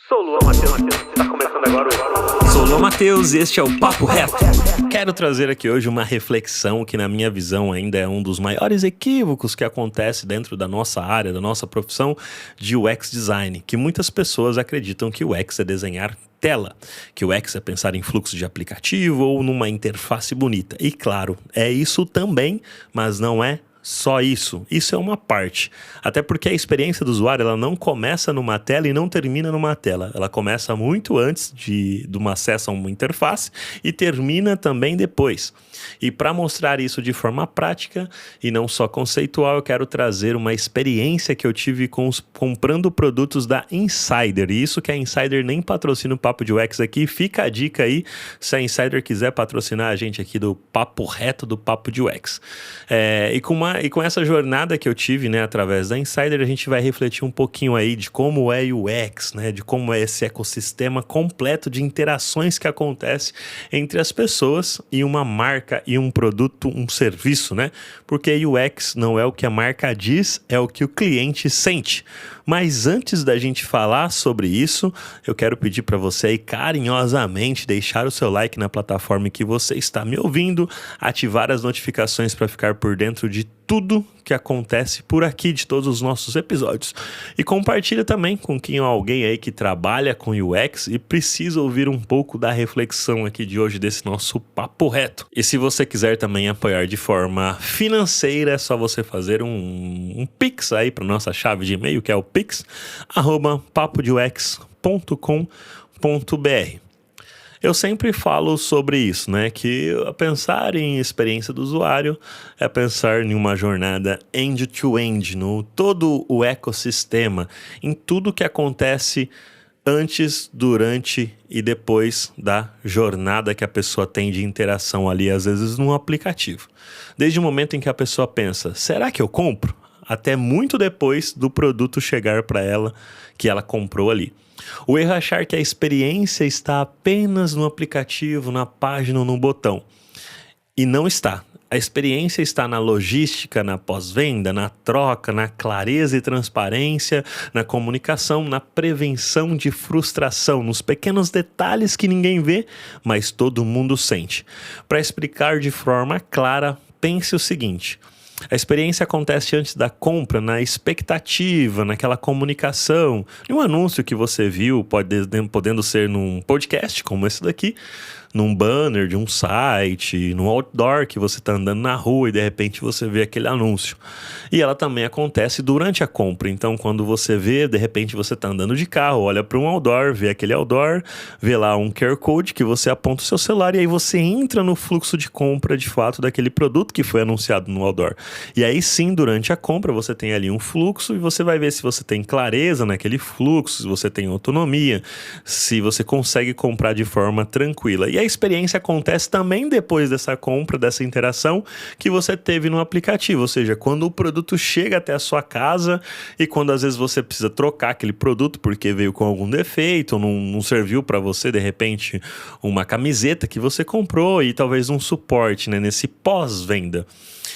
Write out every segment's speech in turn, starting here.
Sou o Luan Matheus, está começando agora o... Sou o Luan Matheus e este é o Papo Reto. Quero trazer aqui hoje uma reflexão que na minha visão ainda é um dos maiores equívocos que acontece dentro da nossa área, da nossa profissão de UX Design, que muitas pessoas acreditam que o UX é desenhar tela, que o UX é pensar em fluxo de aplicativo ou numa interface bonita. E claro, é isso também, mas não é só isso. Isso é uma parte. Até porque a experiência do usuário ela não começa numa tela e não termina numa tela. Ela começa muito antes de um acesso a uma interface e termina também depois. E para mostrar isso de forma prática e não só conceitual, eu quero trazer uma experiência que eu tive comprando produtos da Insider. E isso que a Insider nem patrocina o Papo de UX aqui. Fica a dica aí, se a Insider quiser patrocinar a gente aqui do Papo Reto do Papo de UX. E com essa jornada que eu tive, né, através da Insider, a gente vai refletir um pouquinho aí de como é o UX, né, de como é esse ecossistema completo de interações que acontece entre as pessoas e uma marca e um produto, um serviço, né? Porque UX não é o que a marca diz, é o que o cliente sente. Mas antes da gente falar sobre isso, eu quero pedir para você aí carinhosamente deixar o seu like na plataforma em que você está me ouvindo, ativar as notificações para ficar por dentro de tudo que acontece por aqui, de todos os nossos episódios. E compartilha também com alguém aí que trabalha com UX e precisa ouvir um pouco da reflexão aqui de hoje desse nosso Papo Reto. E se você quiser também apoiar de forma financeira, é só você fazer um Pix aí para nossa chave de e-mail, que é o pix@papodeux.com.br. Eu sempre falo sobre isso, né? Que pensar em experiência do usuário é pensar em uma jornada end-to-end, no todo o ecossistema, em tudo que acontece antes, durante e depois da jornada que a pessoa tem de interação ali, às vezes num aplicativo. Desde o momento em que a pessoa pensa, será que eu compro? Até muito depois do produto chegar para ela, que ela comprou ali. O erro é achar que a experiência está apenas no aplicativo, na página ou no botão. E não está. A experiência está na logística, na pós-venda, na troca, na clareza e transparência, na comunicação, na prevenção de frustração, nos pequenos detalhes que ninguém vê, mas todo mundo sente. Para explicar de forma clara, pense o seguinte: a experiência acontece antes da compra, na expectativa, naquela comunicação, em um anúncio que você viu, podendo ser num podcast como esse daqui, num banner de um site, num outdoor que você está andando na rua e de repente você vê aquele anúncio. E ela também acontece durante a compra. Então, quando você vê, de repente você está andando de carro, olha para um outdoor, vê aquele outdoor, vê lá um QR Code que você aponta o seu celular e aí você entra no fluxo de compra de fato daquele produto que foi anunciado no outdoor. E aí sim, durante a compra, você tem ali um fluxo e você vai ver se você tem clareza naquele fluxo, se você tem autonomia, se você consegue comprar de forma tranquila. E a experiência acontece também depois dessa compra, dessa interação que você teve no aplicativo, ou seja, quando o produto chega até a sua casa e quando às vezes você precisa trocar aquele produto porque veio com algum defeito ou não serviu para você, de repente, uma camiseta que você comprou e talvez um suporte, né, nesse pós-venda.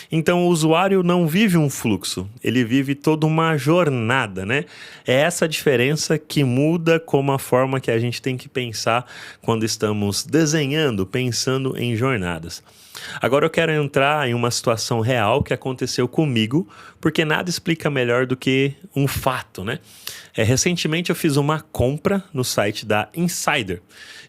Então, o usuário não vive um fluxo, ele vive toda uma jornada, né? É essa a diferença que muda como a forma que a gente tem que pensar quando estamos desenhando, pensando em jornadas. Agora eu quero entrar em uma situação real que aconteceu comigo, porque nada explica melhor do que um fato, né? Recentemente eu fiz uma compra no site da Insider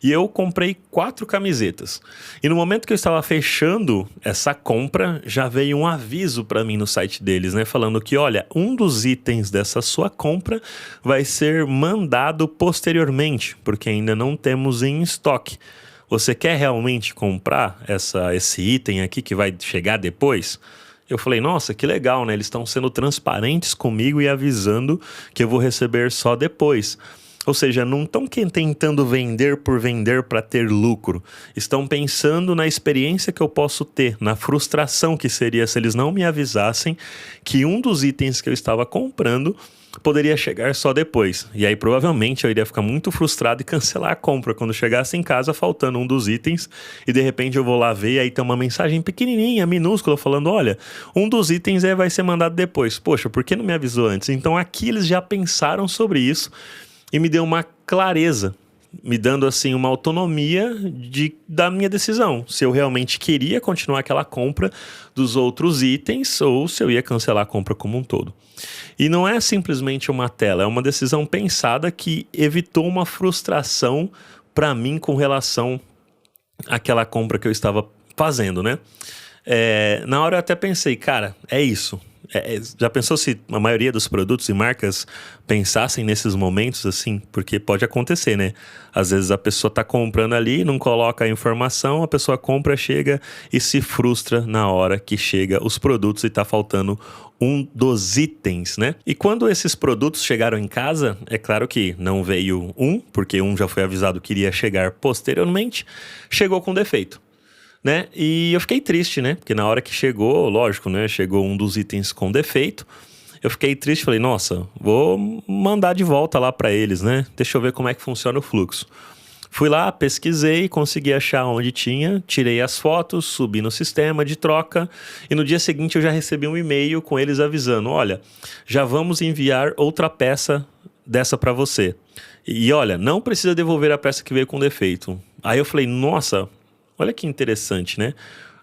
e eu comprei 4 camisetas. E no momento que eu estava fechando essa compra, já veio um aviso para mim no site deles, né? Falando que, olha, um dos itens dessa sua compra vai ser mandado posteriormente, porque ainda não temos em estoque. Você quer realmente comprar esse item aqui que vai chegar depois? Eu falei, nossa, que legal, né? Eles estão sendo transparentes comigo e avisando que eu vou receber só depois. Ou seja, não estão tentando vender por vender para ter lucro. Estão pensando na experiência que eu posso ter, na frustração que seria se eles não me avisassem que um dos itens que eu estava comprando poderia chegar só depois. E aí provavelmente eu iria ficar muito frustrado e cancelar a compra quando chegasse em casa faltando um dos itens e de repente eu vou lá ver e aí tem uma mensagem pequenininha, minúscula, falando, olha, um dos itens vai ser mandado depois. Poxa, por que não me avisou antes? Então aqui eles já pensaram sobre isso e me deu uma clareza, me dando assim uma autonomia da minha decisão, se eu realmente queria continuar aquela compra dos outros itens ou se eu ia cancelar a compra como um todo. E não é simplesmente uma tela, é uma decisão pensada que evitou uma frustração para mim com relação àquela compra que eu estava fazendo, né? Na hora eu até pensei, cara, é isso. Já pensou se a maioria dos produtos e marcas pensassem nesses momentos assim? Porque pode acontecer, né? Às vezes a pessoa tá comprando ali, não coloca a informação, a pessoa compra, chega e se frustra na hora que chega os produtos e tá faltando um dos itens, né? E quando esses produtos chegaram em casa, é claro que não veio porque já foi avisado que iria chegar posteriormente, chegou com defeito. Né? E eu fiquei triste, né? Porque na hora que chegou, lógico, né? Chegou um dos itens com defeito. Eu fiquei triste, falei, nossa, vou mandar de volta lá para eles, né? Deixa eu ver como é que funciona o fluxo. Fui lá, pesquisei, consegui achar onde tinha, tirei as fotos, subi no sistema de troca e no dia seguinte eu já recebi um e-mail com eles avisando, olha, já vamos enviar outra peça dessa para você. E olha, não precisa devolver a peça que veio com defeito. Aí eu falei, nossa, olha que interessante, né?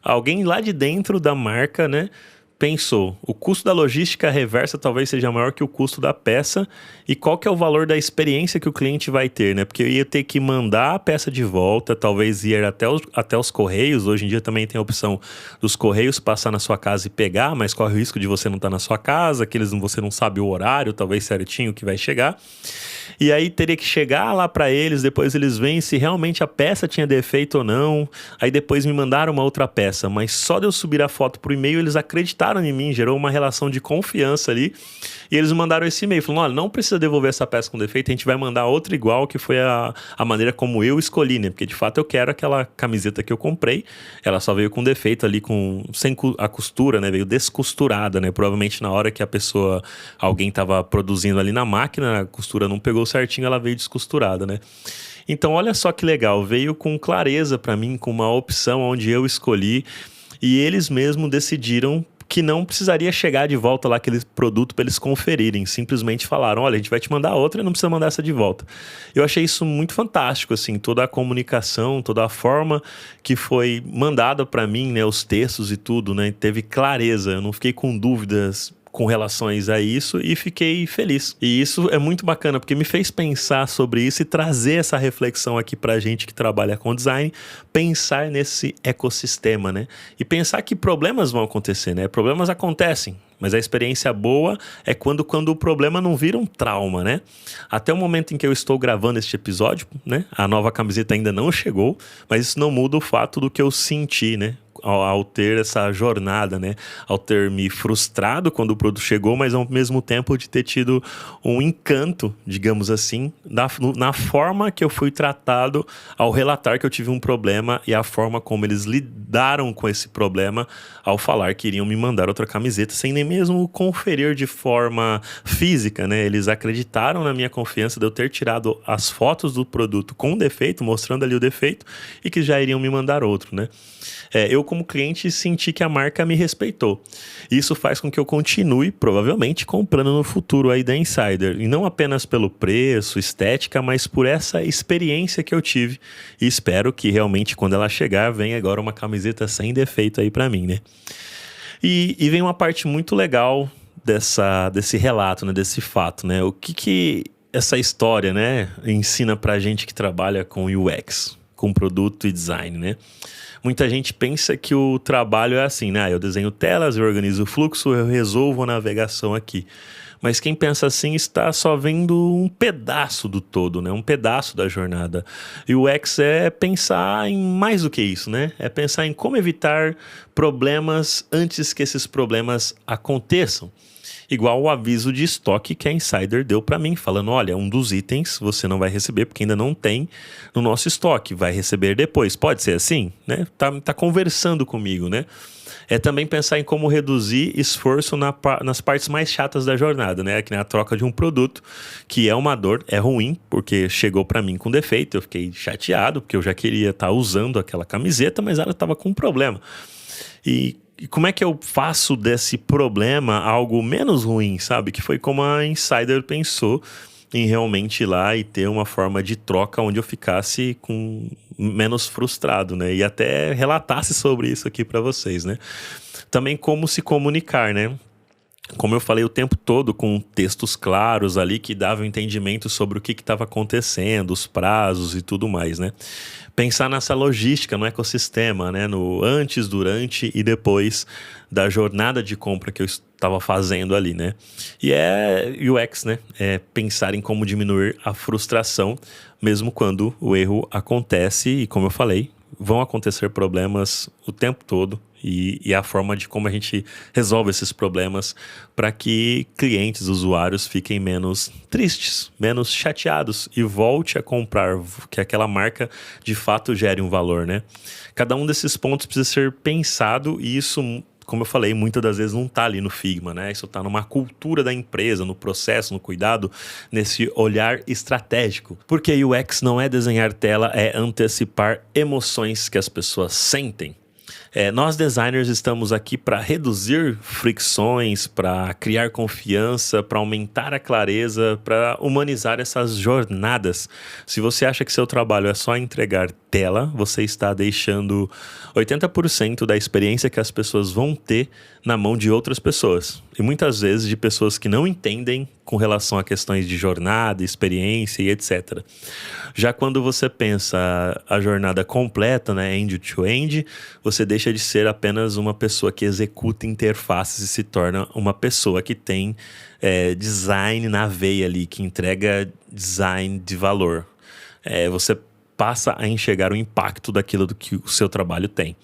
Alguém lá de dentro da marca, né, pensou, o custo da logística reversa talvez seja maior que o custo da peça e qual que é o valor da experiência que o cliente vai ter, né? Porque eu ia ter que mandar a peça de volta, talvez ir até os correios, hoje em dia também tem a opção dos correios passar na sua casa e pegar, mas corre o risco de você não estar na sua casa, você não sabe o horário, talvez certinho que vai chegar. E aí teria que chegar lá para eles, depois eles veem se realmente a peça tinha defeito ou não. Aí depois me mandaram uma outra peça, mas só de eu subir a foto pro e-mail, eles acreditaram em mim, gerou uma relação de confiança ali. E eles mandaram esse e-mail, falando, olha, não precisa devolver essa peça com defeito, a gente vai mandar outra igual, que foi a maneira como eu escolhi, né? Porque de fato eu quero aquela camiseta que eu comprei, ela só veio com defeito ali, sem a costura, né? Veio descosturada, né? Provavelmente na hora que alguém tava produzindo ali na máquina, a costura não pegou certinho, ela veio descosturada, né? Então olha só que legal, veio com clareza para mim, com uma opção onde eu escolhi e eles mesmos decidiram que não precisaria chegar de volta lá aquele produto para eles conferirem, simplesmente falaram, olha, a gente vai te mandar outra e não precisa mandar essa de volta. Eu achei isso muito fantástico, assim, toda a comunicação, toda a forma que foi mandada para mim, né, os textos e tudo, né, teve clareza, eu não fiquei com dúvidas com relações a isso e fiquei feliz. E isso é muito bacana, porque me fez pensar sobre isso e trazer essa reflexão aqui pra gente que trabalha com design, pensar nesse ecossistema, né? E pensar que problemas vão acontecer, né? Problemas acontecem, mas a experiência boa é quando o problema não vira um trauma, né? Até o momento em que eu estou gravando este episódio, né? A nova camiseta ainda não chegou, mas isso não muda o fato do que eu senti, né? Ao ter essa jornada, né? Ao ter me frustrado quando o produto chegou, mas ao mesmo tempo de ter tido um encanto, digamos assim, na forma que eu fui tratado ao relatar que eu tive um problema e a forma como eles lidaram com esse problema ao falar que iriam me mandar outra camiseta sem nem mesmo conferir de forma física, né? Eles acreditaram na minha confiança de eu ter tirado as fotos do produto com defeito, mostrando ali o defeito e que já iriam me mandar outro, né? Eu como cliente senti que a marca me respeitou. Isso faz com que eu continue, provavelmente, comprando no futuro aí da Insider. E não apenas pelo preço, estética, mas por essa experiência que eu tive. E espero que realmente quando ela chegar, venha agora uma camiseta sem defeito aí pra mim, né? E vem uma parte muito legal desse relato, né? Desse fato, né? O que essa história, né? Ensina pra gente que trabalha com UX, com produto e design, né? Muita gente pensa que o trabalho é assim, né? Eu desenho telas, eu organizo o fluxo, eu resolvo a navegação aqui. Mas quem pensa assim está só vendo um pedaço do todo, né? Um pedaço da jornada. E o UX é pensar em mais do que isso, né? É pensar em como evitar problemas antes que esses problemas aconteçam. Igual o aviso de estoque que a Insider deu para mim, falando, olha, um dos itens você não vai receber porque ainda não tem no nosso estoque, vai receber depois. Pode ser assim, né? Tá conversando comigo, né? É também pensar em como reduzir esforço nas partes mais chatas da jornada, né? Que nem a troca de um produto, que é uma dor, é ruim, porque chegou para mim com defeito, eu fiquei chateado, porque eu já queria estar usando aquela camiseta, mas ela estava com um problema. E como é que eu faço desse problema algo menos ruim, sabe? Que foi como a Insider pensou em realmente ir lá e ter uma forma de troca onde eu ficasse com menos frustrado, né? E até relatasse sobre isso aqui para vocês, né? Também como se comunicar, né? Como eu falei o tempo todo, com textos claros ali que davam entendimento sobre o que estava acontecendo, os prazos e tudo mais, né? Pensar nessa logística no ecossistema, né? No antes, durante e depois da jornada de compra que eu estava fazendo ali, né? E é UX, né? É pensar em como diminuir a frustração, mesmo quando o erro acontece e, como eu falei, vão acontecer problemas o tempo todo e a forma de como a gente resolve esses problemas para que clientes, usuários fiquem menos tristes, menos chateados e volte a comprar, que aquela marca de fato gere um valor, né? Cada um desses pontos precisa ser pensado e isso, como eu falei, muitas das vezes não está ali no Figma, né? Isso está numa cultura da empresa, no processo, no cuidado, nesse olhar estratégico. Porque UX não é desenhar tela, é antecipar emoções que as pessoas sentem. Nós designers estamos aqui para reduzir fricções, para criar confiança, para aumentar a clareza, para humanizar essas jornadas. Se você acha que seu trabalho é só entregar tela, você está deixando 80% da experiência que as pessoas vão ter na mão de outras pessoas. E muitas vezes de pessoas que não entendem com relação a questões de jornada, experiência e etc. Já quando você pensa a jornada completa, né, end-to-end, você deixa de ser apenas uma pessoa que executa interfaces e se torna uma pessoa que tem design na veia ali, que entrega design de valor. Você passa a enxergar o impacto daquilo do que o seu trabalho tem.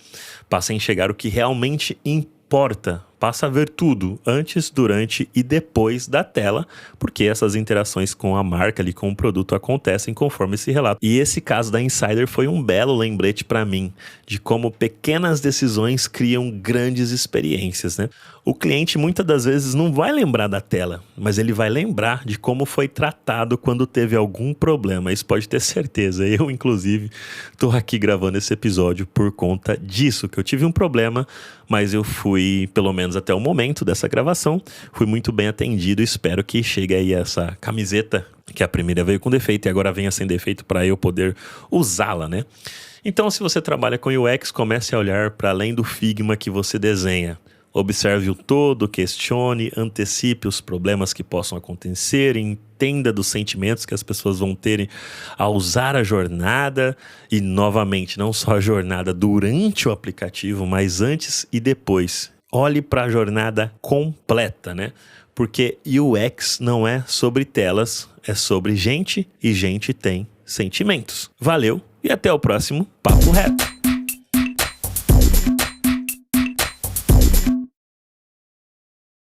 Passa a enxergar o que realmente importa. Passa a ver tudo antes, durante e depois da tela, porque essas interações com a marca ali, com o produto acontecem conforme esse relato. E esse caso da Insider foi um belo lembrete para mim de como pequenas decisões criam grandes experiências, né? O cliente muitas das vezes não vai lembrar da tela, mas ele vai lembrar de como foi tratado quando teve algum problema. Isso pode ter certeza. Eu, inclusive, estou aqui gravando esse episódio por conta disso, que eu tive um problema, mas eu fui, pelo menos até o momento dessa gravação, fui muito bem atendido. Espero que chegue aí essa camiseta, que a primeira veio com defeito e agora venha sem defeito para eu poder usá-la, né? Então, se você trabalha com UX, comece a olhar para além do Figma que você desenha. Observe o todo, questione, antecipe os problemas que possam acontecer, entenda dos sentimentos que as pessoas vão terem ao usar a jornada e, novamente, não só a jornada durante o aplicativo, mas antes e depois. Olhe para a jornada completa, né? Porque UX não é sobre telas, é sobre gente e gente tem sentimentos. Valeu e até o próximo Papo Reto.